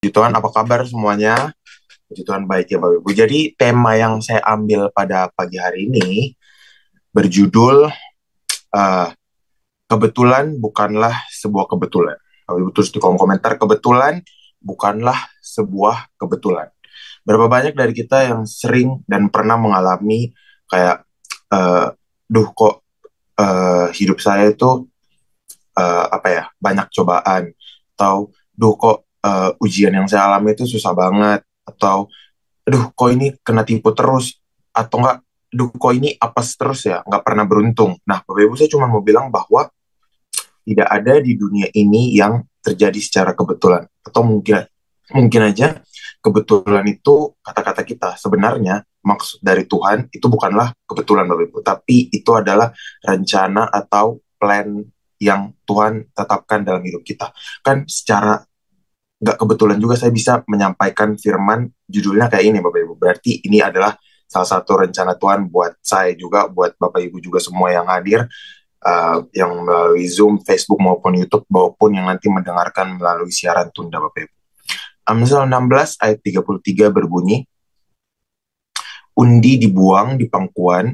Puji Tuhan, apa kabar semuanya? Puji Tuhan baik ya Bapak Ibu. Jadi tema yang saya ambil pada pagi hari ini berjudul eh, kebetulan bukanlah sebuah kebetulan. Bapak Ibu tulis di kolom komentar, kebetulan bukanlah sebuah kebetulan. Berapa banyak dari kita yang sering dan pernah mengalami kayak, eh, duh kok hidup saya itu apa ya, banyak cobaan, atau duh kok ujian yang saya alami itu susah banget, atau aduh kok ini kena tipu terus, atau enggak, aduh kok ini apes terus ya, nggak pernah beruntung. Nah, Bapak Ibu, saya cuma mau bilang bahwa tidak ada di dunia ini yang terjadi secara kebetulan, atau mungkin mungkin aja kebetulan itu kata-kata kita. Sebenarnya maksud dari Tuhan itu bukanlah kebetulan Bapak Ibu, tapi itu adalah rencana atau plan yang Tuhan tetapkan dalam hidup kita. Kan secara nggak kebetulan juga saya bisa menyampaikan firman judulnya kayak ini Bapak Ibu. Berarti ini adalah salah satu rencana Tuhan buat saya juga, buat Bapak Ibu juga semua yang hadir, yang melalui Zoom, Facebook maupun YouTube, maupun yang nanti mendengarkan melalui siaran tunda Bapak Ibu. Amsal 16 ayat 33 berbunyi, undi dibuang di pangkuan,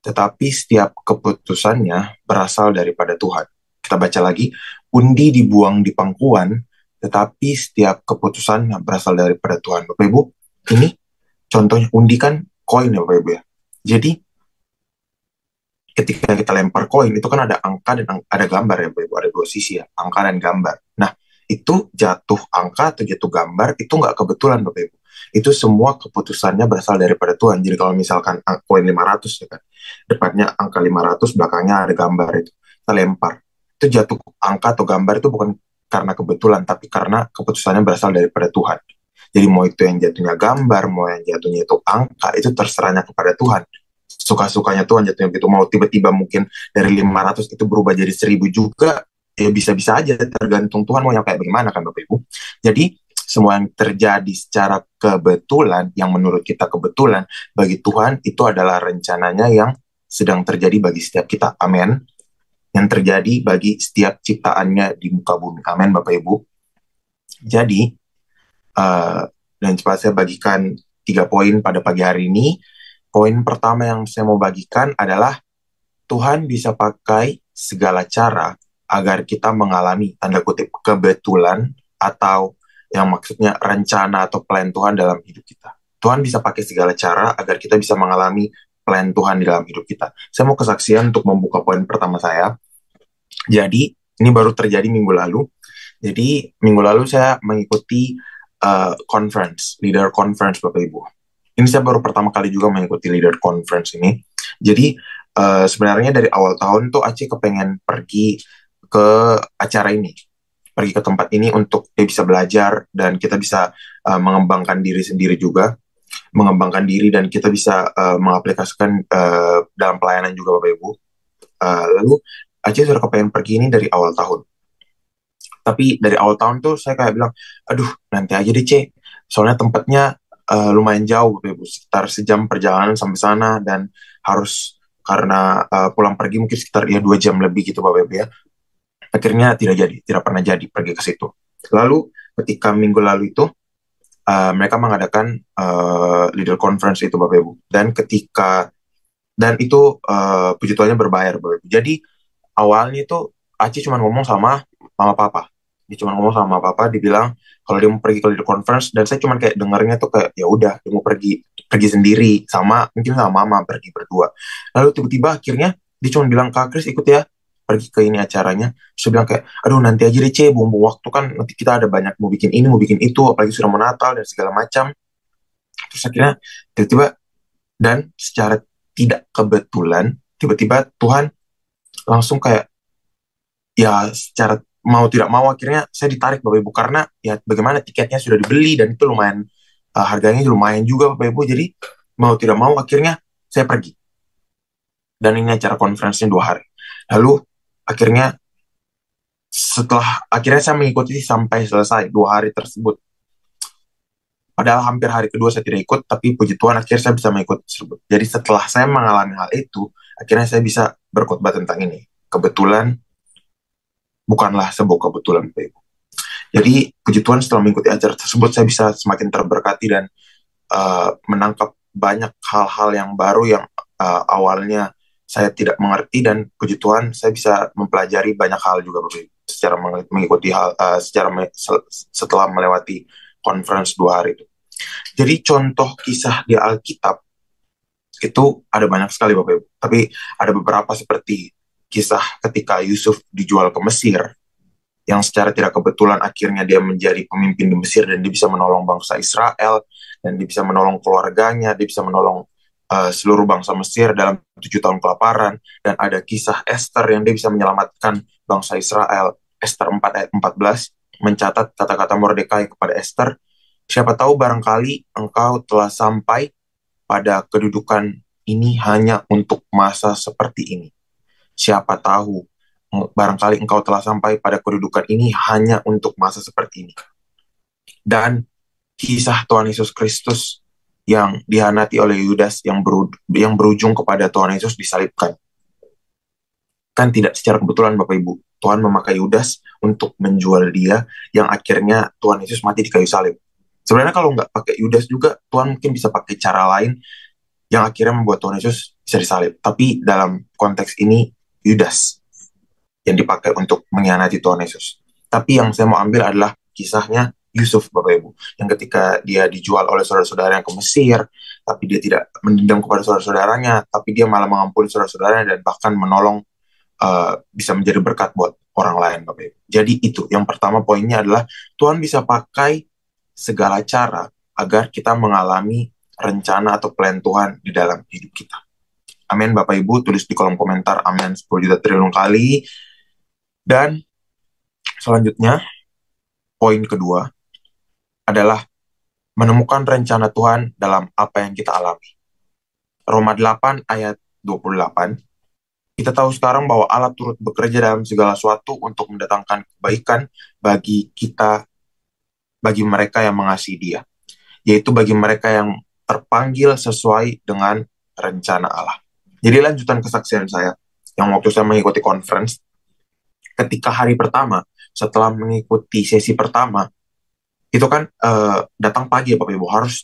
tetapi setiap keputusannya berasal daripada Tuhan. Kita baca lagi, undi dibuang di pangkuan, tetapi setiap keputusan berasal daripada Tuhan. Bapak Ibu, ini contohnya undi kan koin ya Bapak Ibu ya. Jadi ketika kita lempar koin itu kan ada angka dan ada gambar ya Bapak Ibu, ada dua sisi ya, angka dan gambar. Nah, itu jatuh angka atau jatuh gambar itu nggak kebetulan Bapak Ibu. Itu semua keputusannya berasal daripada Tuhan. Jadi kalau misalkan koin 500 ya kan, depannya angka 500, belakangnya ada gambar itu. Kita lempar. Itu jatuh angka atau gambar itu bukan karena kebetulan, tapi karena keputusannya berasal daripada Tuhan. Jadi mau itu yang jatuhnya gambar, mau yang jatuhnya itu angka, itu terserahnya kepada Tuhan. Suka-sukanya Tuhan jatuhnya gitu. Mau tiba-tiba mungkin dari 500 itu berubah jadi 1000 juga, ya bisa-bisa aja, tergantung Tuhan mau yang kayak bagaimana kan Bapak Ibu. Jadi semua yang terjadi secara kebetulan, yang menurut kita kebetulan, bagi Tuhan itu adalah rencananya yang sedang terjadi bagi setiap kita. Amin. Yang terjadi bagi setiap ciptaannya di muka bumi. Amin Bapak Ibu. Jadi, dan cepat saya bagikan 3 poin pada pagi hari ini. Poin pertama yang saya mau bagikan adalah Tuhan bisa pakai segala cara agar kita mengalami tanda kutip kebetulan, atau yang maksudnya rencana atau plan Tuhan dalam hidup kita. Tuhan bisa pakai segala cara agar kita bisa mengalami plan Tuhan di dalam hidup kita. Saya mau kesaksian untuk membuka poin pertama saya. Jadi, ini baru terjadi minggu lalu. Jadi, minggu lalu saya mengikuti conference, leader conference Bapak Ibu. Ini saya baru pertama kali juga mengikuti leader conference ini. Jadi, sebenarnya dari awal tahun tuh Aceh kepengen pergi ke acara ini, pergi ke tempat ini untuk dia bisa belajar dan kita bisa mengembangkan diri sendiri juga, mengembangkan diri dan kita bisa mengaplikasikan dalam pelayanan juga Bapak Ibu. Lalu Aceh sudah kepengen pergi ini dari awal tahun. Tapi dari awal tahun tuh saya kayak bilang, aduh nanti aja deh C, soalnya tempatnya lumayan jauh Bapak Ibu, sekitar sejam perjalanan sampai sana, dan harus karena pulang pergi mungkin sekitar ya 2 jam lebih gitu Bapak Ibu ya. Akhirnya tidak jadi, tidak pernah jadi pergi ke situ. Lalu ketika minggu lalu itu mereka mengadakan leader conference itu Bapak Ibu, dan itu puji Tuhannya berbayar Bapak Ibu. Jadi awalnya itu Aci cuma ngomong sama mama papa. Dia cuma ngomong sama papa, dibilang kalau dia mau pergi ke leader conference, dan saya cuma kayak dengarnya tuh kayak ya udah dia mau pergi pergi sendiri, sama mungkin sama mama, pergi berdua. Lalu tiba-tiba akhirnya dia cuma bilang, Kak Kris ikut ya pergi ke ini acaranya. Terus dia bilang kayak, aduh nanti aja deh C, buang-buang waktu kan, nanti kita ada banyak mau bikin ini mau bikin itu, apalagi sudah mau Natal dan segala macam. Terus akhirnya tiba-tiba, dan secara tidak kebetulan tiba-tiba Tuhan langsung kayak, ya secara mau tidak mau akhirnya saya ditarik Bapak Ibu, karena ya bagaimana tiketnya sudah dibeli dan itu lumayan, harganya lumayan juga Bapak Ibu. Jadi mau tidak mau akhirnya saya pergi, dan ini acara konferensinya 2 hari. Lalu akhirnya setelah akhirnya saya mengikuti sampai selesai 2 hari tersebut. Padahal hampir hari kedua saya tidak ikut, tapi puji Tuhan akhirnya saya bisa mengikuti tersebut. Jadi setelah saya mengalami hal itu, akhirnya saya bisa berkhotbah tentang ini. Kebetulan bukanlah sebuah kebetulan Bapak Ibu. Jadi puji Tuhan setelah mengikuti acara tersebut saya bisa semakin terberkati dan menangkap banyak hal-hal yang baru yang awalnya saya tidak mengerti, dan puji Tuhan saya bisa mempelajari banyak hal juga Bapak Ibu, secara mengikuti hal setelah melewati conference 2 hari itu. Jadi contoh kisah di Alkitab itu ada banyak sekali Bapak Ibu, tapi ada beberapa seperti kisah ketika Yusuf dijual ke Mesir, yang secara tidak kebetulan akhirnya dia menjadi pemimpin di Mesir dan dia bisa menolong bangsa Israel, dan dia bisa menolong keluarganya, dia bisa menolong seluruh bangsa Mesir dalam 7 tahun kelaparan. Dan ada kisah Esther yang dia bisa menyelamatkan bangsa Israel. Esther 4 ayat 14 mencatat kata-kata Mordekai kepada Esther, siapa tahu barangkali engkau telah sampai pada kedudukan ini hanya untuk masa seperti ini. Siapa tahu barangkali engkau telah sampai pada kedudukan ini hanya untuk masa seperti ini. Dan kisah Tuhan Yesus Kristus yang dihianati oleh Yudas yang berujung kepada Tuhan Yesus disalibkan. Kan tidak secara kebetulan Bapak Ibu, Tuhan memakai Yudas untuk menjual dia, yang akhirnya Tuhan Yesus mati di kayu salib. Sebenarnya kalau nggak pakai Yudas juga, Tuhan mungkin bisa pakai cara lain yang akhirnya membuat Tuhan Yesus bisa disalib. Tapi dalam konteks ini, Yudas yang dipakai untuk mengkhianati Tuhan Yesus. Tapi yang saya mau ambil adalah kisahnya Yusuf, Bapak Ibu, yang ketika dia dijual oleh saudara-saudaranya ke Mesir, tapi dia tidak mendendam kepada saudara-saudaranya, tapi dia malah mengampuni saudara-saudaranya dan bahkan menolong, bisa menjadi berkat buat orang lain, Bapak Ibu. Jadi itu, yang pertama poinnya adalah Tuhan bisa pakai segala cara agar kita mengalami rencana atau plan Tuhan di dalam hidup kita. Amin, Bapak Ibu, tulis di kolom komentar amin 10 juta triliun kali. Dan selanjutnya, poin kedua adalah menemukan rencana Tuhan dalam apa yang kita alami. Roma 8 ayat 28, kita tahu sekarang bahwa Allah turut bekerja dalam segala sesuatu untuk mendatangkan kebaikan bagi kita, bagi mereka yang mengasihi Dia, yaitu bagi mereka yang terpanggil sesuai dengan rencana Allah. Jadi lanjutan kesaksian saya, yang waktu saya mengikuti conference, ketika hari pertama, setelah mengikuti sesi pertama, itu kan datang pagi ya Bapak Ibu, harus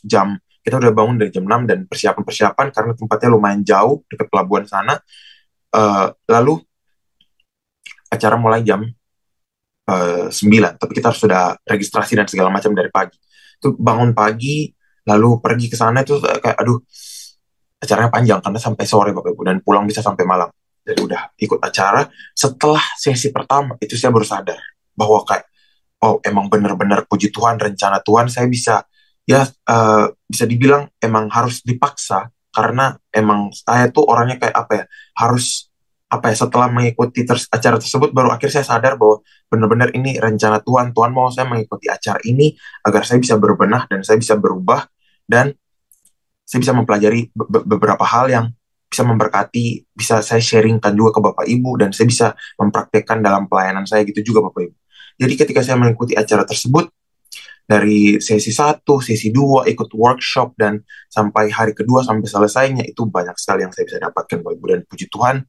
kita udah bangun dari jam 6 dan persiapan-persiapan karena tempatnya lumayan jauh, dekat pelabuhan sana. Lalu acara mulai jam 9, tapi kita harus sudah registrasi dan segala macam dari pagi. Itu bangun pagi, lalu pergi ke sana itu kayak, aduh, acaranya panjang karena sampai sore Bapak Ibu, dan pulang bisa sampai malam. Jadi udah ikut acara, setelah sesi pertama itu saya baru sadar bahwa kayak, oh emang benar-benar puji Tuhan, rencana Tuhan saya bisa bisa dibilang emang harus dipaksa, karena emang saya tuh orangnya kayak apa ya, harus apa ya, setelah mengikuti acara tersebut baru akhirnya saya sadar bahwa benar-benar ini rencana Tuhan. Tuhan mau saya mengikuti acara ini agar saya bisa berbenah dan saya bisa berubah, dan saya bisa mempelajari beberapa hal yang bisa memberkati, bisa saya sharingkan juga ke Bapak Ibu, dan saya bisa mempraktekkan dalam pelayanan saya gitu juga Bapak Ibu. Jadi ketika saya mengikuti acara tersebut, dari sesi 1, sesi 2, ikut workshop, dan sampai hari kedua sampai selesainya, itu banyak sekali yang saya bisa dapatkan Bapak Ibu. Dan puji Tuhan,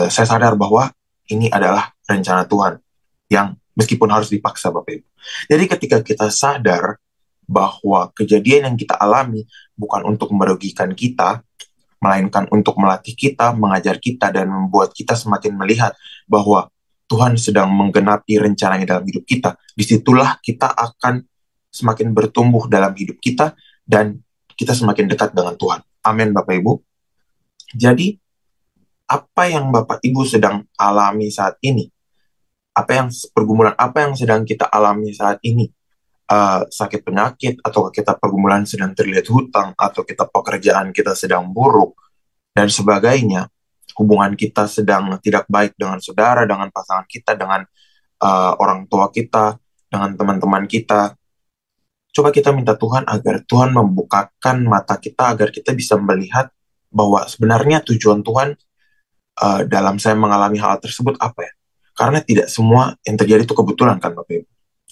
saya sadar bahwa ini adalah rencana Tuhan yang meskipun harus dipaksa Bapak Ibu. Jadi ketika kita sadar bahwa kejadian yang kita alami bukan untuk merugikan kita, melainkan untuk melatih kita, mengajar kita, dan membuat kita semakin melihat bahwa Tuhan sedang menggenapi rencananya dalam hidup kita. Disitulah kita akan semakin bertumbuh dalam hidup kita, dan kita semakin dekat dengan Tuhan. Amin Bapak Ibu. Jadi, apa yang Bapak Ibu sedang alami saat ini? Pergumulan apa yang sedang kita alami saat ini? Sakit penyakit, atau kita pergumulan sedang terlihat hutang, atau kita pekerjaan kita sedang buruk, dan sebagainya, hubungan kita sedang tidak baik dengan saudara, dengan pasangan kita, dengan orang tua kita, dengan teman-teman kita. Coba kita minta Tuhan agar Tuhan membukakan mata kita, agar kita bisa melihat bahwa sebenarnya tujuan Tuhan dalam saya mengalami hal tersebut apa ya. Karena tidak semua yang terjadi itu kebetulan kan Bapak Ibu.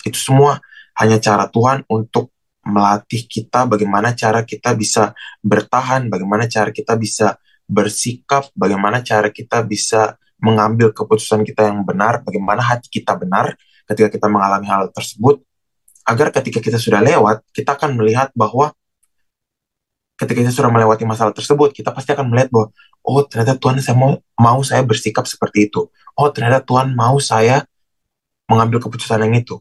Itu semua hanya cara Tuhan untuk melatih kita bagaimana cara kita bisa bertahan, bagaimana cara kita bisa bersikap, bagaimana cara kita bisa mengambil keputusan kita yang benar, bagaimana hati kita benar, ketika kita mengalami hal tersebut, agar ketika kita sudah lewat, kita akan melihat bahwa ketika kita sudah melewati masalah tersebut, kita pasti akan melihat bahwa, oh ternyata Tuhan mau saya bersikap seperti itu. Oh ternyata Tuhan mau saya mengambil keputusan yang itu.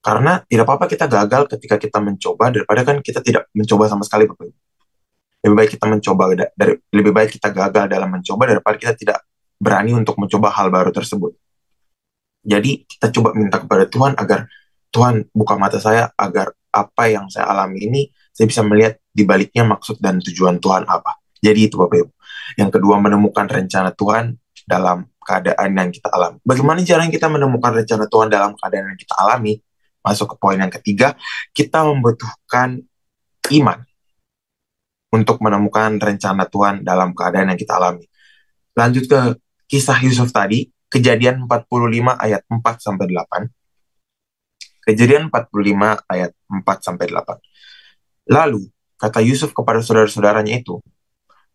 Karena tidak apa-apa kita gagal ketika kita mencoba, daripada kan kita tidak mencoba sama sekali, Bapak Ibu. Lebih baik kita mencoba, lebih baik kita gagal dalam mencoba daripada kita tidak berani untuk mencoba hal baru tersebut. Jadi kita coba minta kepada Tuhan agar Tuhan buka mata saya agar apa yang saya alami ini saya bisa melihat di baliknya maksud dan tujuan Tuhan apa. Jadi itu Bapak Ibu. Yang kedua, menemukan rencana Tuhan dalam keadaan yang kita alami. Bagaimana caranya kita menemukan rencana Tuhan dalam keadaan yang kita alami? Masuk ke poin yang ketiga, kita membutuhkan iman untuk menemukan rencana Tuhan dalam keadaan yang kita alami. Lanjut ke kisah Yusuf tadi, Kejadian 45 ayat 4-8. Kejadian 45 ayat 4-8. Lalu, kata Yusuf kepada saudara-saudaranya itu,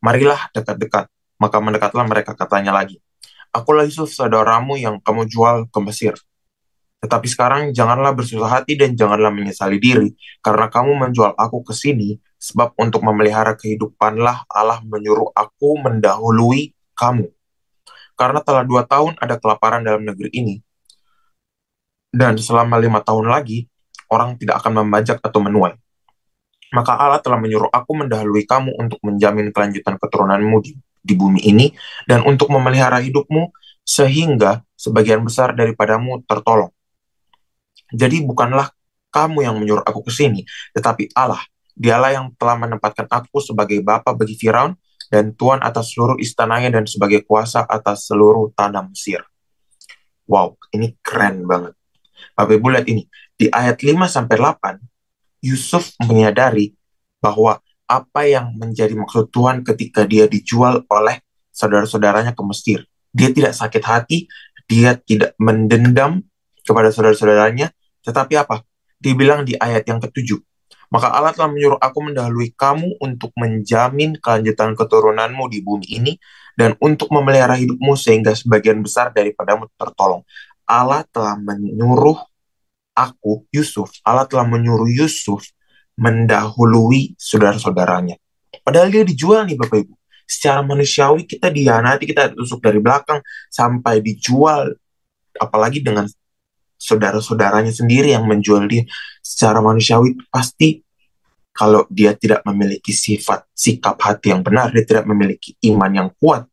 marilah dekat-dekat. Maka mendekatlah mereka, katanya lagi, akulah Yusuf saudaramu yang kamu jual ke Mesir. Tetapi sekarang janganlah bersusah hati dan janganlah menyesali diri, karena kamu menjual aku ke sini, sebab untuk memelihara kehidupanlah Allah menyuruh aku mendahului kamu. Karena telah 2 tahun ada kelaparan dalam negeri ini, dan selama 5 tahun lagi, orang tidak akan membajak atau menuai. Maka Allah telah menyuruh aku mendahului kamu untuk menjamin kelanjutan keturunanmu di bumi ini, dan untuk memelihara hidupmu, sehingga sebagian besar daripadamu tertolong. Jadi bukanlah kamu yang menyuruh aku ke sini, tetapi Allah. Dialah yang telah menempatkan aku sebagai bapa bagi Firaun dan tuan atas seluruh istananya dan sebagai kuasa atas seluruh tanah Mesir. Wow, ini keren banget. Bapak Ibu lihat ini. Di ayat 5-8, Yusuf menyadari bahwa apa yang menjadi maksud Tuhan ketika dia dijual oleh saudara-saudaranya ke Mesir. Dia tidak sakit hati, dia tidak mendendam kepada saudara-saudaranya, tetapi apa? Dia bilang di ayat yang ke-7, maka Allah telah menyuruh aku mendahului kamu untuk menjamin kelanjutan keturunanmu di bumi ini dan untuk memelihara hidupmu sehingga sebagian besar daripadamu tertolong. Allah telah menyuruh Allah telah menyuruh Yusuf mendahului saudara-saudaranya. Padahal dia dijual nih Bapak Ibu. Secara manusiawi kita dihianati, kita tusuk dari belakang sampai dijual. Apalagi dengan saudara-saudaranya sendiri yang menjual dia. Secara manusiawi pasti kalau dia tidak memiliki sikap hati yang benar, dia tidak memiliki iman yang kuat,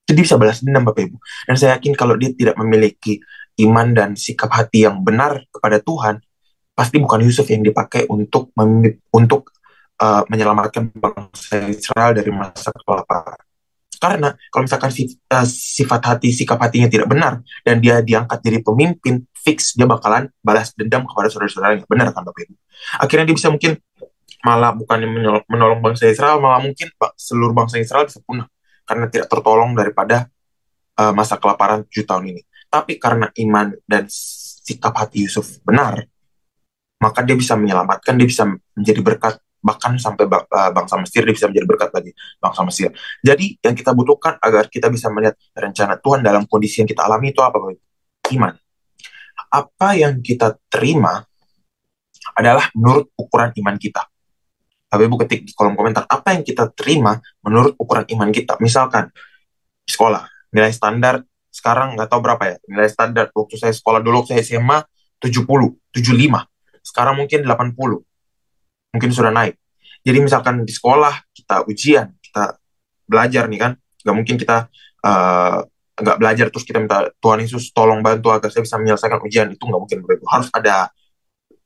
jadi bisa balas dendam Bapak Ibu. Dan saya yakin kalau dia tidak memiliki iman dan sikap hati yang benar kepada Tuhan, pasti bukan Yusuf yang dipakai untuk menyelamatkan bangsa Israel dari masa kelaparan. Karena kalau misalkan sikap hatinya tidak benar dan dia diangkat jadi pemimpin, fix dia bakalan balas dendam kepada saudara-saudaranya. Benar kan Bapak Ibu? Akhirnya dia bisa mungkin malah bukannya menolong bangsa Israel, malah mungkin seluruh bangsa Israel bisa punah karena tidak tertolong daripada masa kelaparan 7 tahun ini. Tapi karena iman dan sikap hati Yusuf benar, maka dia bisa menyelamatkan, dia bisa menjadi berkat, bahkan sampai bangsa Mesir dia bisa menjadi berkat bagi bangsa Mesir. Jadi yang kita butuhkan agar kita bisa melihat rencana Tuhan dalam kondisi yang kita alami itu apa? Iman. Apa yang kita terima adalah menurut ukuran iman kita. Bapak Ibu ketik di kolom komentar, apa yang kita terima menurut ukuran iman kita. Misalkan, di sekolah, nilai standar sekarang nggak tahu berapa ya. Nilai standar waktu saya sekolah dulu, saya SMA 70, 75. Sekarang mungkin 80. Mungkin sudah naik. Jadi misalkan di sekolah, kita ujian, kita belajar nih kan. Nggak mungkin kita nggak belajar terus kita minta Tuhan Yesus tolong bantu agar saya bisa menyelesaikan ujian. Itu nggak mungkin. Harus ada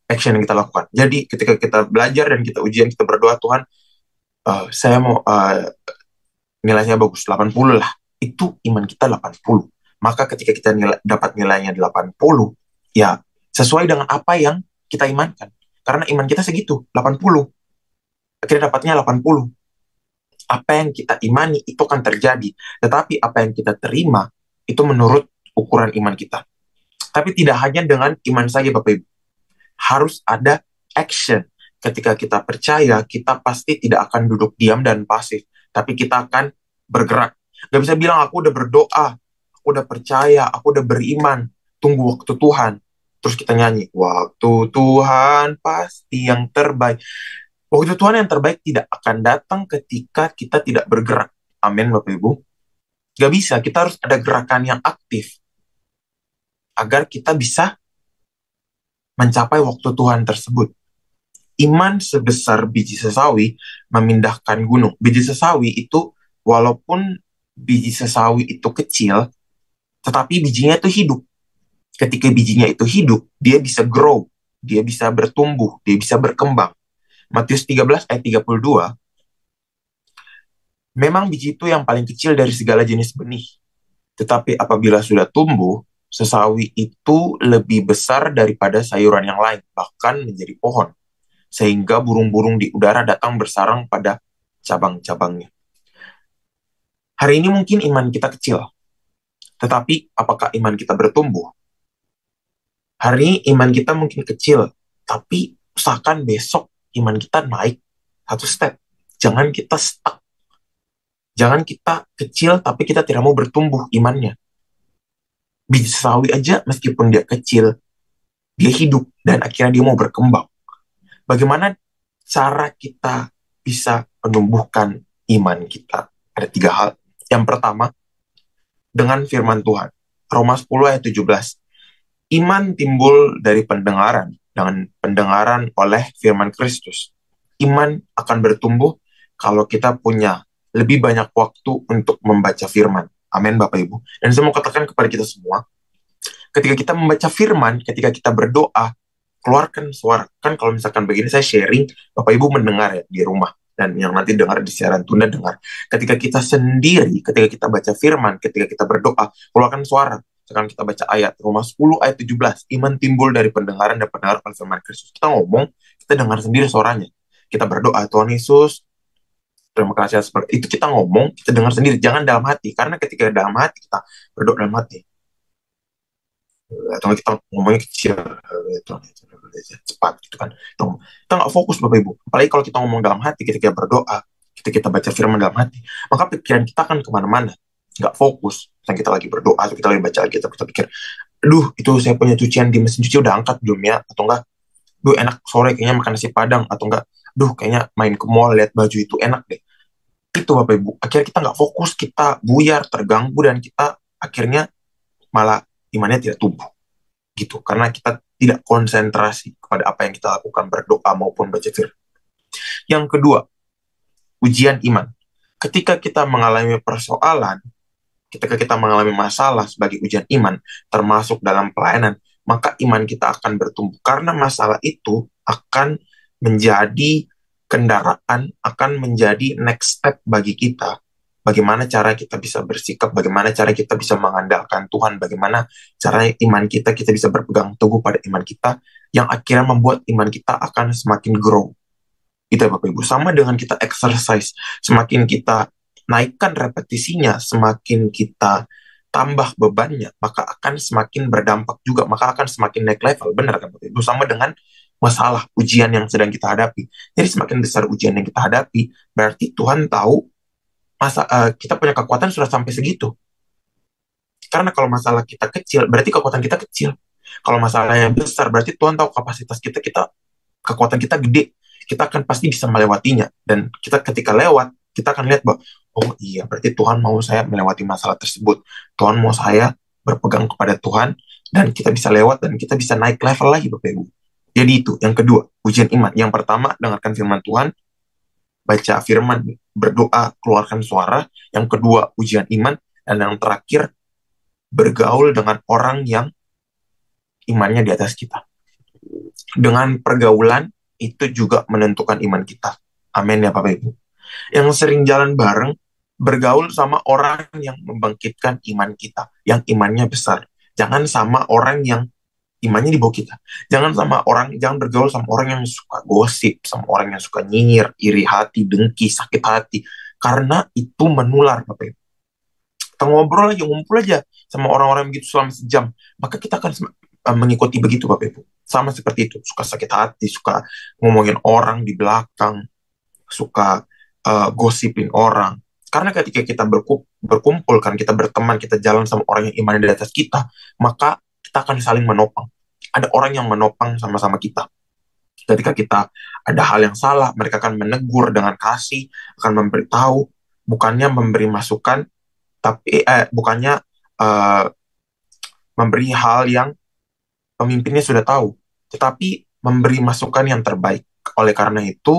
action yang kita lakukan. Jadi ketika kita belajar dan kita ujian, kita berdoa, Tuhan, saya mau nilainya bagus, 80 lah. Itu iman kita 80. Maka ketika kita dapat nilainya 80, ya sesuai dengan apa yang kita imankan. Karena iman kita segitu, 80. Akhirnya dapatnya 80. Apa yang kita imani itu akan terjadi. Tetapi apa yang kita terima itu menurut ukuran iman kita. Tapi tidak hanya dengan iman saja Bapak Ibu. Harus ada action. Ketika kita percaya, kita pasti tidak akan duduk diam dan pasif. Tapi kita akan bergerak. Gak bisa bilang, aku udah berdoa, aku udah percaya, aku udah beriman, tunggu waktu Tuhan. Terus kita nyanyi, waktu Tuhan pasti yang terbaik. Waktu Tuhan yang terbaik tidak akan datang ketika kita tidak bergerak. Amin, Bapak Ibu. Gak bisa, kita harus ada gerakan yang aktif agar kita bisa mencapai waktu Tuhan tersebut. Iman sebesar biji sesawi memindahkan gunung. Biji sesawi itu, walaupun biji sesawi itu kecil, tetapi bijinya itu hidup. Ketika bijinya itu hidup, dia bisa grow, dia bisa bertumbuh, dia bisa berkembang. Matius 13 ayat 32, memang biji itu yang paling kecil dari segala jenis benih. Tetapi apabila sudah tumbuh, sesawi itu lebih besar daripada sayuran yang lain, bahkan menjadi pohon. Sehingga burung-burung di udara datang bersarang pada cabang-cabangnya. Hari ini mungkin iman kita kecil, tetapi apakah iman kita bertumbuh? Hari ini iman kita mungkin kecil, tapi usahakan besok iman kita naik satu step. Jangan kita stuck. Jangan kita kecil, tapi kita tidak mau bertumbuh imannya. Biji sawi aja, meskipun dia kecil, dia hidup, dan akhirnya dia mau berkembang. Bagaimana cara kita bisa menumbuhkan iman kita? Ada 3 hal. Yang pertama, dengan firman Tuhan. Roma 10 ayat 17. Iman timbul dari pendengaran, dengan pendengaran oleh firman Kristus. Iman akan bertumbuh kalau kita punya lebih banyak waktu untuk membaca firman. Amin, Bapak Ibu. Dan saya mau katakan kepada kita semua, ketika kita membaca firman, ketika kita berdoa, keluarkan suara. Kan kalau misalkan begini saya sharing, Bapak Ibu mendengar ya di rumah. Dan yang nanti dengar di siaran tunda dengar. Ketika kita sendiri, ketika kita baca firman, ketika kita berdoa, keluarkan suara. Sekarang kita baca ayat Roma 10 ayat 17. Iman timbul dari pendengaran dan pendengar oleh firman Kristus. Kita ngomong, kita dengar sendiri suaranya. Kita berdoa, Tuhan Yesus, terima kasih seperti itu. Kita ngomong, kita dengar sendiri. Jangan dalam hati. Karena ketika dalam hati, kita berdoa dalam hati. Atau kita ngomongnya kecil. Cepat gitu kan. Kita nggak fokus, Bapak Ibu. Apalagi kalau kita ngomong dalam hati, ketika berdoa, ketika kita baca firman dalam hati, maka pikiran kita akan kemana-mana. Nggak fokus. Misalnya kita lagi berdoa, atau kita lagi baca lagi, kita pikir, aduh, itu saya punya cucian di mesin cuci udah angkat belum ya? Atau enggak, duh enak sore kayaknya makan nasi padang. Atau enggak, duh kayaknya main ke mall lihat baju itu enak deh. Itu Bapak Ibu. Akhirnya kita nggak fokus, kita buyar, terganggu, dan kita akhirnya malah imannya tidak tumbuh. Gitu. Karena kita tidak konsentrasi kepada apa yang kita lakukan, berdoa maupun baca firman. Yang kedua, ujian iman. Ketika kita mengalami persoalan, ketika kita mengalami masalah sebagai ujian iman, termasuk dalam pelayanan, maka iman kita akan bertumbuh. Karena masalah itu akan menjadi kendaraan, akan menjadi next step bagi kita. Bagaimana cara kita bisa bersikap, bagaimana cara kita bisa mengandalkan Tuhan, bagaimana cara iman kita bisa berpegang teguh pada iman kita, yang akhirnya membuat iman kita akan semakin grow. Itu ya Bapak Ibu. Sama dengan kita exercise, semakin kita naikkan repetisinya, semakin kita tambah bebannya, maka akan semakin berdampak juga, maka akan semakin naik level. Benar kan Bapak Ibu? Sama dengan masalah ujian yang sedang kita hadapi. Jadi semakin besar ujian yang kita hadapi, berarti Tuhan tahu kita punya kekuatan sudah sampai segitu. Karena kalau masalah kita kecil, berarti kekuatan kita kecil. Kalau masalahnya besar, berarti Tuhan tahu kapasitas kita, kekuatan kita gede. Kita akan pasti bisa melewatinya. Dan kita ketika lewat, kita akan lihat bahwa, oh iya, berarti Tuhan mau saya melewati masalah tersebut. Tuhan mau saya berpegang kepada Tuhan, dan kita bisa lewat, dan kita bisa naik level lagi, Bapak Ibu. Jadi itu, yang kedua, ujian iman. Yang pertama, dengarkan firman Tuhan, baca firman, berdoa, keluarkan suara. Yang kedua, ujian iman. Dan yang terakhir, bergaul dengan orang yang imannya di atas kita. Dengan pergaulan, itu juga menentukan iman kita. Amin ya Bapak Ibu. Yang sering jalan bareng, bergaul sama orang yang membangkitkan iman kita, yang imannya besar. Jangan sama orang yang imannya di bawah kita. Jangan bergaul sama orang yang suka gosip, sama orang yang suka nyinyir, iri hati, dengki, sakit hati. Karena itu menular, Bapak Ibu. Kita ngobrol aja, ngumpul aja sama orang-orang begitu selama sejam, maka kita akan mengikuti begitu, Bapak Ibu. Sama seperti itu, suka sakit hati, suka ngomongin orang di belakang, suka gosipin orang. Karena ketika kita berkumpul, kan kita berteman, kita jalan sama orang yang imannya di atas kita, maka kita akan saling menopang. ada orang yang menopang sama-sama kita. Ketika kita ada hal yang salah, mereka akan menegur dengan kasih, akan memberitahu, bukannya memberi masukan, tapi bukannya eh, memberi hal yang pemimpinnya sudah tahu, tetapi memberi masukan yang terbaik. Oleh karena itu,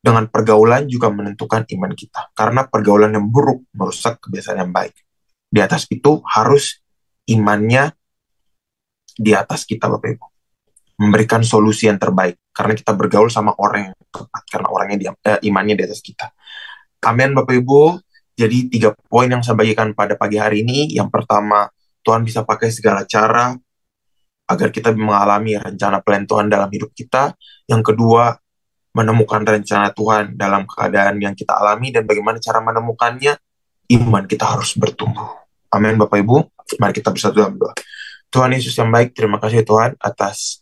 dengan pergaulan juga menentukan iman kita. Karena pergaulan yang buruk merusak kebiasaan yang baik. Di atas itu harus imannya di atas kita, Bapak Ibu. Memberikan solusi yang terbaik. Karena kita bergaul sama orang yang tepat. Karena orangnya imannya di atas kita. Amin, Bapak Ibu. Jadi 3 poin yang saya bagikan pada pagi hari ini. Yang pertama, Tuhan bisa pakai segala cara agar kita mengalami rencana plan Tuhan dalam hidup kita. Yang kedua, menemukan rencana Tuhan dalam keadaan yang kita alami, dan bagaimana cara menemukannya, iman kita harus bertumbuh. Amin, Bapak Ibu. Mari kita bersatu dalam doa. Tuhan Yesus yang baik, terima kasih Tuhan atas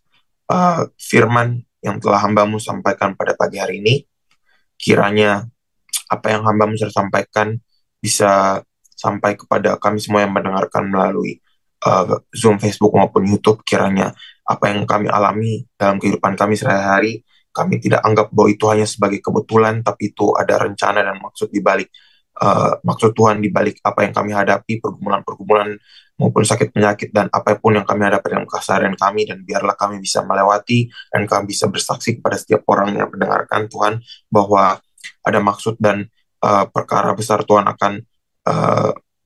firman yang telah hamba-Mu sampaikan pada pagi hari ini. Kiranya apa yang hamba-Mu sudah sampaikan bisa sampai kepada kami semua yang mendengarkan melalui Zoom, Facebook, maupun YouTube. Kiranya apa yang kami alami dalam kehidupan kami sehari-hari, kami tidak anggap bahwa itu hanya sebagai kebetulan, tapi itu ada rencana dan maksud di balik maksud Tuhan di balik apa yang kami hadapi, pergumulan-pergumulan maupun sakit penyakit dan apapun yang kami hadapi dalam keseharian kami, dan biarlah kami bisa melewati dan kami bisa bersaksi kepada setiap orang yang mendengarkan Tuhan bahwa ada maksud dan perkara besar Tuhan akan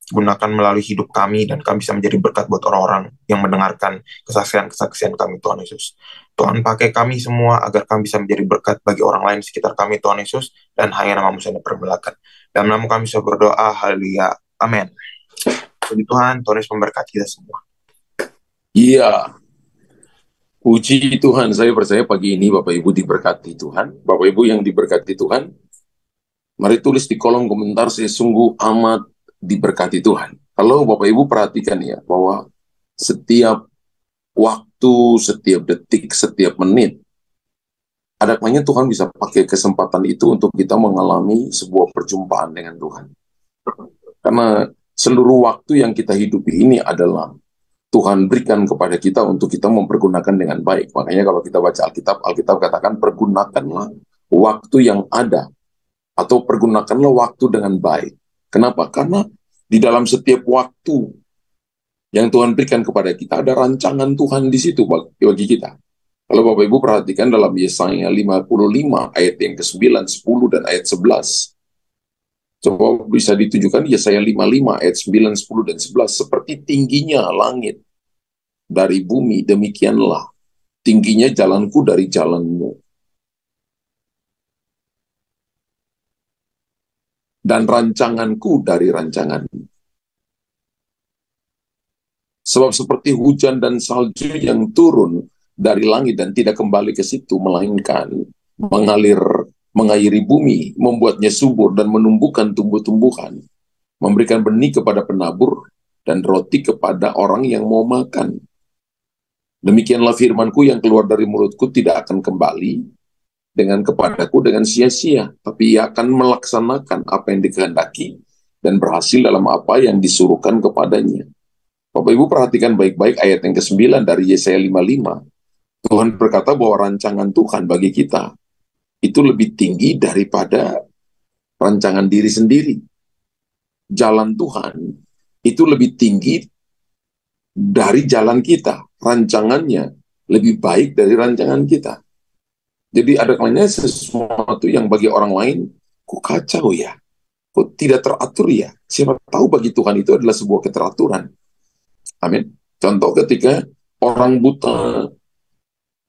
gunakan melalui hidup kami, dan kami bisa menjadi berkat buat orang-orang yang mendengarkan kesaksian-kesaksian kami, Tuhan Yesus. Tuhan pakai kami semua agar kami bisa menjadi berkat bagi orang lain di sekitar kami, Tuhan Yesus, dan hanya nama-Mu saja dipermuliakan. Dalam nama kami saya berdoa, haleluya, amin. Puji Tuhan, Tuhan Yesus memberkati kita semua. Iya, puji Tuhan. Saya percaya pagi ini Bapak Ibu diberkati Tuhan. Bapak Ibu yang diberkati Tuhan, mari tulis di kolom komentar, saya sungguh amat diberkati Tuhan. Kalau Bapak Ibu perhatikan ya, bahwa setiap waktu, setiap detik, setiap menit, ada kalanya Tuhan bisa pakai kesempatan itu untuk kita mengalami sebuah perjumpaan dengan Tuhan. Karena seluruh waktu yang kita hidupi ini adalah Tuhan berikan kepada kita untuk kita mempergunakan dengan baik. Makanya kalau kita baca Alkitab, Alkitab katakan pergunakanlah waktu yang ada, atau pergunakanlah waktu dengan baik. Kenapa? Karena di dalam setiap waktu yang Tuhan berikan kepada kita, ada rancangan Tuhan di situ bagi kita. Kalau Bapak Ibu perhatikan dalam Yesaya 55 ayat yang ke-9, 10, dan ayat 11. Coba bisa ditujukan Yesaya 55 ayat 9, 10, dan 11. Seperti tingginya langit dari bumi, demikianlah tingginya jalanku dari jalanmu, dan rancanganku dari rancanganmu. Sebab seperti hujan dan salju yang turun dari langit dan tidak kembali ke situ, melainkan mengairi bumi, membuatnya subur dan menumbuhkan tumbuh-tumbuhan, memberikan benih kepada penabur dan roti kepada orang yang mau makan. Demikianlah firmanku yang keluar dari mulutku tidak akan kembali kepadaku dengan sia-sia, tapi ia akan melaksanakan apa yang dikehendaki dan berhasil dalam apa yang disuruhkan kepadanya. Bapak Ibu perhatikan baik-baik ayat yang ke-9 dari Yesaya 55. Tuhan berkata bahwa rancangan Tuhan bagi kita itu lebih tinggi daripada rancangan diri sendiri. Jalan Tuhan itu lebih tinggi dari jalan kita. Rancangannya lebih baik dari rancangan kita. Jadi ada kalanya sesuatu yang bagi orang lain, kok kacau ya? Kok tidak teratur ya? Siapa tahu bagi Tuhan itu adalah sebuah keteraturan. Amin. Contoh ketika orang buta,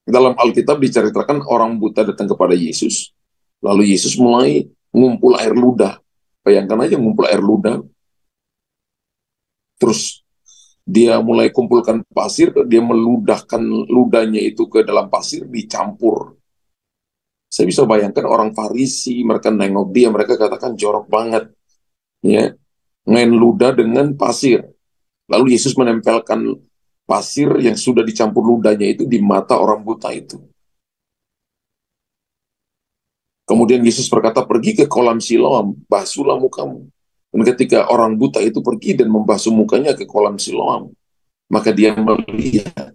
dalam Alkitab diceritakan orang buta datang kepada Yesus, lalu Yesus mulai ngumpul air ludah. Bayangkan aja ngumpul air ludah, terus dia mulai kumpulkan pasir, dia meludahkan ludahnya itu ke dalam pasir, dicampur. Saya bisa bayangkan orang Farisi, mereka nengok dia, mereka katakan jorok banget, ya, main ludah dengan pasir. Lalu Yesus menempelkan pasir yang sudah dicampur ludahnya itu di mata orang buta itu. Kemudian Yesus berkata, pergi ke kolam Siloam, basuhlah mukamu. Dan ketika orang buta itu pergi dan membasuh mukanya ke kolam Siloam, maka dia melihat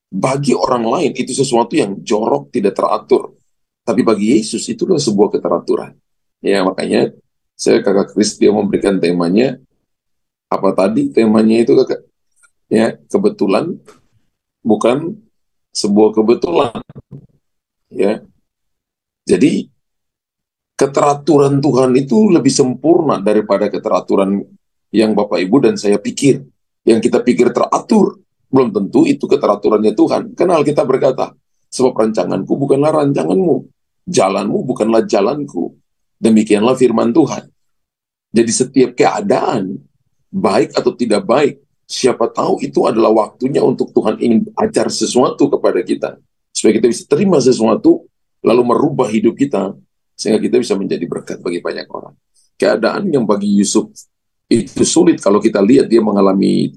Bagi orang lain itu sesuatu yang jorok, tidak teratur. Tapi bagi Yesus itu adalah sebuah keteraturan. Ya, makanya saya kakak Kris dia memberikan temanya, apa tadi temanya itu kakak? Ya, kebetulan bukan sebuah kebetulan. Ya, jadi keteraturan Tuhan itu lebih sempurna daripada keteraturan yang Bapak Ibu dan saya pikir. Yang kita pikir teratur, belum tentu itu keteraturannya Tuhan. Karena Alkitab berkata, sebab rancanganku bukanlah rancanganmu, jalanmu bukanlah jalanku. Demikianlah firman Tuhan. Jadi setiap keadaan, baik atau tidak baik, siapa tahu itu adalah waktunya untuk Tuhan ingin ajar sesuatu kepada kita. Supaya kita bisa terima sesuatu, lalu merubah hidup kita, sehingga kita bisa menjadi berkat bagi banyak orang. Keadaan yang bagi Yusuf itu sulit kalau kita lihat dia mengalami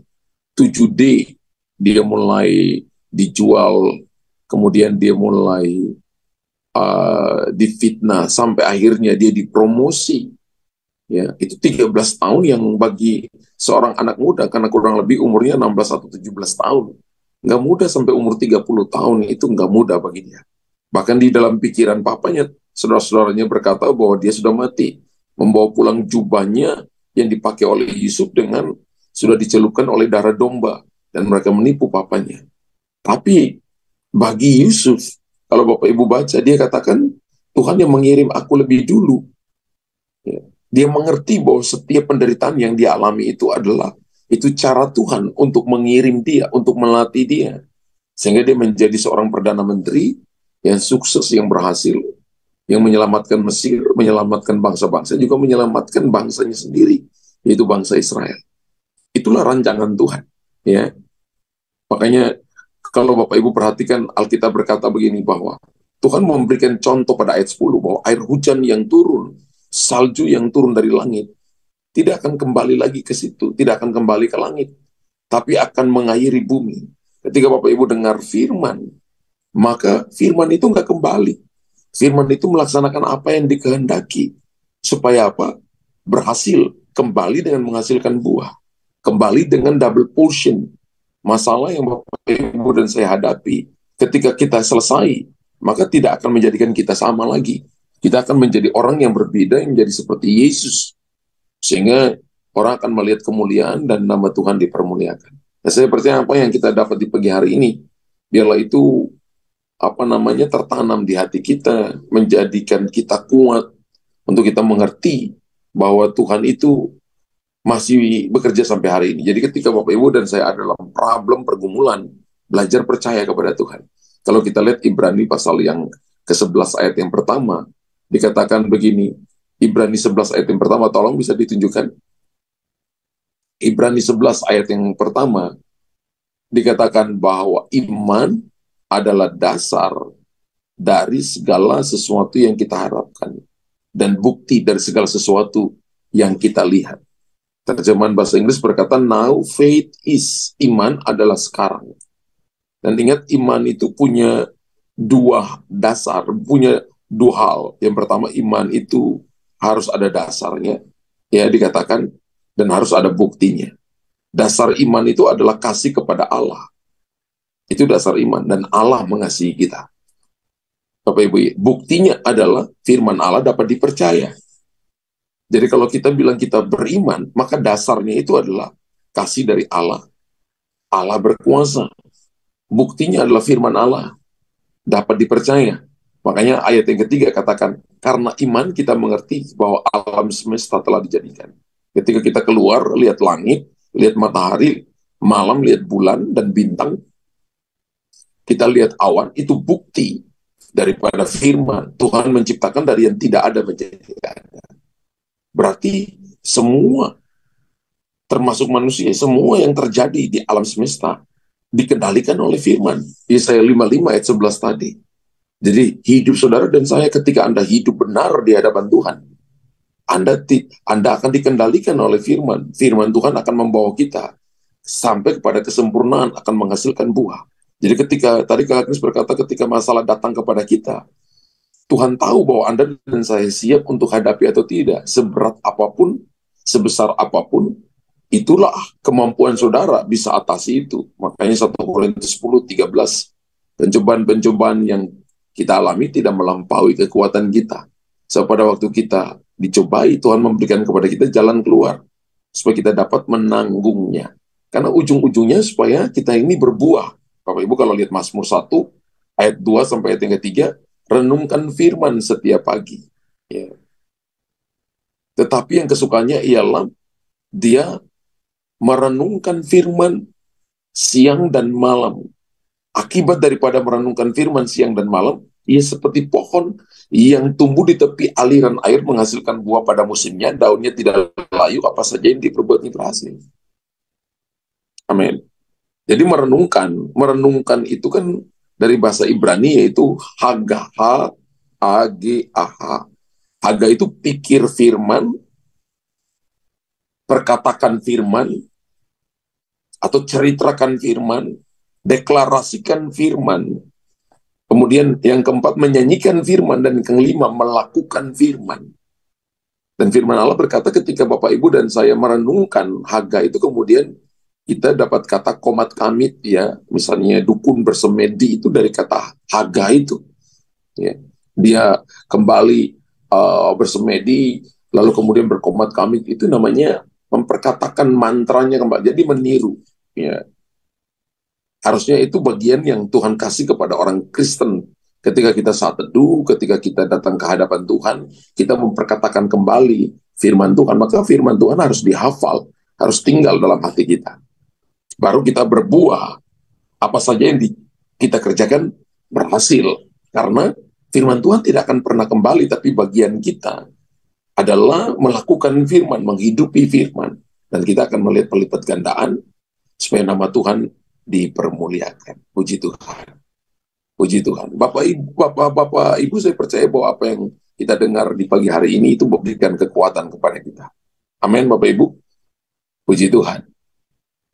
7D, dia mulai dijual, kemudian dia mulai difitnah, sampai akhirnya dia dipromosi. Ya, itu 13 tahun yang bagi seorang anak muda, karena kurang lebih umurnya 16 atau 17 tahun. Nggak mudah sampai umur 30 tahun, itu nggak mudah bagi dia. Bahkan di dalam pikiran papanya, saudara-saudaranya berkata bahwa dia sudah mati. Membawa pulang jubahnya yang dipakai oleh Yusuf dengan sudah dicelupkan oleh darah domba. Dan mereka menipu papanya. Tapi bagi Yusuf, kalau Bapak Ibu baca, dia katakan, Tuhan yang mengirim aku lebih dulu. Ya. Dia mengerti bahwa setiap penderitaan yang dia alami itu adalah itu cara Tuhan untuk mengirim dia, untuk melatih dia. Sehingga dia menjadi seorang Perdana Menteri yang sukses, yang berhasil, yang menyelamatkan Mesir, menyelamatkan bangsa-bangsa, juga menyelamatkan bangsanya sendiri, yaitu bangsa Israel. Itulah rancangan Tuhan. Ya. Makanya kalau Bapak Ibu perhatikan, Alkitab berkata begini bahwa Tuhan memberikan contoh pada ayat 10 bahwa air hujan yang turun, salju yang turun dari langit, tidak akan kembali lagi ke situ, tidak akan kembali ke langit, tapi akan mengairi bumi. Ketika Bapak Ibu dengar firman, maka firman itu nggak kembali. Firman itu melaksanakan apa yang dikehendaki. Supaya apa? Berhasil, kembali dengan menghasilkan buah. Kembali dengan double portion. Masalah yang Bapak Ibu dan saya hadapi, ketika kita selesai, maka tidak akan menjadikan kita sama lagi. Kita akan menjadi orang yang berbeda, yang menjadi seperti Yesus. Sehingga orang akan melihat kemuliaan dan nama Tuhan dipermuliakan. Nah, saya percaya apa yang kita dapat di pagi hari ini, biarlah itu tertanam di hati kita, menjadikan kita kuat untuk kita mengerti bahwa Tuhan itu masih bekerja sampai hari ini. Jadi ketika Bapak Ibu dan saya ada dalam problem pergumulan, belajar percaya kepada Tuhan. Kalau kita lihat Ibrani pasal yang ke-11 ayat yang pertama, dikatakan begini, Ibrani 11 ayat yang pertama, tolong bisa ditunjukkan. Ibrani 11 ayat yang pertama, dikatakan bahwa iman adalah dasar dari segala sesuatu yang kita harapkan, dan bukti dari segala sesuatu yang kita lihat. Terjemahan bahasa Inggris berkata, now faith is, iman adalah sekarang. Dan ingat, iman itu punya dua dasar, punya dua hal. Yang pertama, iman itu harus ada dasarnya, ya dikatakan, dan harus ada buktinya. Dasar iman itu adalah kasih kepada Allah. Itu dasar iman, dan Allah mengasihi kita. Bapak Ibu, buktinya adalah firman Allah dapat dipercaya. Jadi kalau kita bilang kita beriman, maka dasarnya itu adalah kasih dari Allah. Allah berkuasa. Buktinya adalah firman Allah. Dapat dipercaya. Makanya ayat yang ketiga katakan, karena iman kita mengerti bahwa alam semesta telah dijadikan. Ketika kita keluar, lihat langit, lihat matahari, malam lihat bulan dan bintang, kita lihat awan, itu bukti daripada firman. Tuhan menciptakan dari yang tidak ada menjadi ada. Berarti semua, termasuk manusia, semua yang terjadi di alam semesta dikendalikan oleh firman. Yesaya 55 ayat 11 tadi. Jadi hidup saudara dan saya ketika Anda hidup benar di hadapan Tuhan, Anda akan dikendalikan oleh firman. Firman Tuhan akan membawa kita sampai kepada kesempurnaan, akan menghasilkan buah. Jadi ketika, tadi Kak Agnes berkata ketika masalah datang kepada kita, Tuhan tahu bahwa Anda dan saya siap untuk hadapi atau tidak. Seberat apapun, sebesar apapun, itulah kemampuan saudara bisa atasi itu. Makanya 1 Korintus 10:13, pencobaan-pencobaan yang kita alami tidak melampaui kekuatan kita. So, pada waktu kita dicobai, Tuhan memberikan kepada kita jalan keluar, supaya kita dapat menanggungnya. Karena ujung-ujungnya supaya kita ini berbuah. Bapak Ibu kalau lihat Mazmur 1, ayat 2 sampai ayat yang ketiga, renungkan firman setiap pagi. Ya. Tetapi yang kesukaannya ialah dia merenungkan firman siang dan malam. Akibat daripada merenungkan firman siang dan malam, ia seperti pohon yang tumbuh di tepi aliran air menghasilkan buah pada musimnya, daunnya tidak layu, apa saja yang diperbuatnya berhasil. Amin. Jadi merenungkan itu kan dari bahasa Ibrani yaitu Hagah, H-A-G-A-H. Hagah itu pikir firman, perkatakan firman, atau ceritakan firman, deklarasikan firman. Kemudian yang keempat menyanyikan firman, dan yang kelima melakukan firman. Dan firman Allah berkata ketika Bapak Ibu dan saya merenungkan Haggai itu, kemudian kita dapat kata komat kamit, ya, misalnya dukun bersemedi itu dari kata Haggai itu. Ya. Dia kembali bersemedi, lalu kemudian berkomat kamit, itu namanya memperkatakan mantranya kembali, jadi meniru. Ya. Harusnya itu bagian yang Tuhan kasih kepada orang Kristen. Ketika kita saat teduh, ketika kita datang ke hadapan Tuhan, kita memperkatakan kembali firman Tuhan, maka firman Tuhan harus dihafal, harus tinggal dalam hati kita. Baru kita berbuah, apa saja yang kita kerjakan berhasil. Karena firman Tuhan tidak akan pernah kembali, tapi bagian kita adalah melakukan firman, menghidupi firman. Dan kita akan melihat pelipat gandaan, supaya nama Tuhan dipermuliakan. Puji Tuhan. Puji Tuhan. Bapak Ibu, saya percaya bahwa apa yang kita dengar di pagi hari ini itu memberikan kekuatan kepada kita. Amin, Bapak Ibu. Puji Tuhan.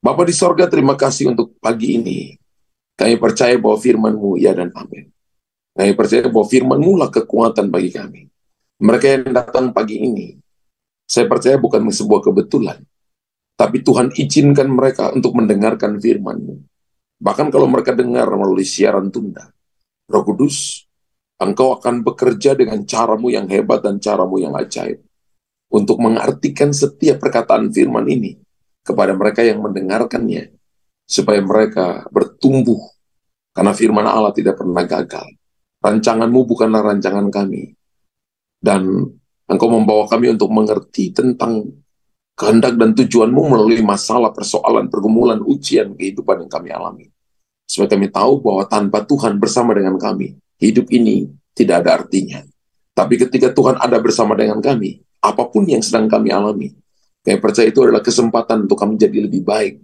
Bapak di sorga, terima kasih untuk pagi ini. Kami percaya bahwa firman-Mu ya dan amin. Kami percaya bahwa firman-Mu lah kekuatan bagi kami. Mereka yang datang pagi ini, saya percaya bukan sebuah kebetulan, tapi Tuhan izinkan mereka untuk mendengarkan firman-Mu. Bahkan kalau mereka dengar melalui siaran tunda, Roh Kudus, Engkau akan bekerja dengan caramu yang hebat dan caramu yang ajaib, untuk mengartikan setiap perkataan firman ini kepada mereka yang mendengarkannya, supaya mereka bertumbuh, karena firman Allah tidak pernah gagal. Rancangan-Mu bukanlah rancangan kami, dan Engkau membawa kami untuk mengerti tentang kehendak dan tujuan-Mu melalui masalah, persoalan, pergumulan, ujian kehidupan yang kami alami. Supaya kami tahu bahwa tanpa Tuhan bersama dengan kami, hidup ini tidak ada artinya. Tapi ketika Tuhan ada bersama dengan kami, apapun yang sedang kami alami, kami percaya itu adalah kesempatan untuk kami jadi lebih baik.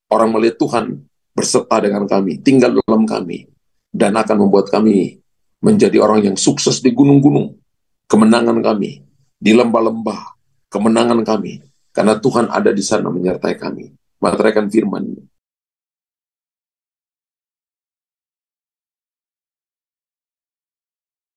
Orang melihat Tuhan berserta dengan kami, tinggal dalam kami, dan akan membuat kami menjadi orang yang sukses di gunung-gunung, kemenangan kami, di lembah-lembah, kemenangan kami, karena Tuhan ada di sana menyertai kami, menerangkan firman.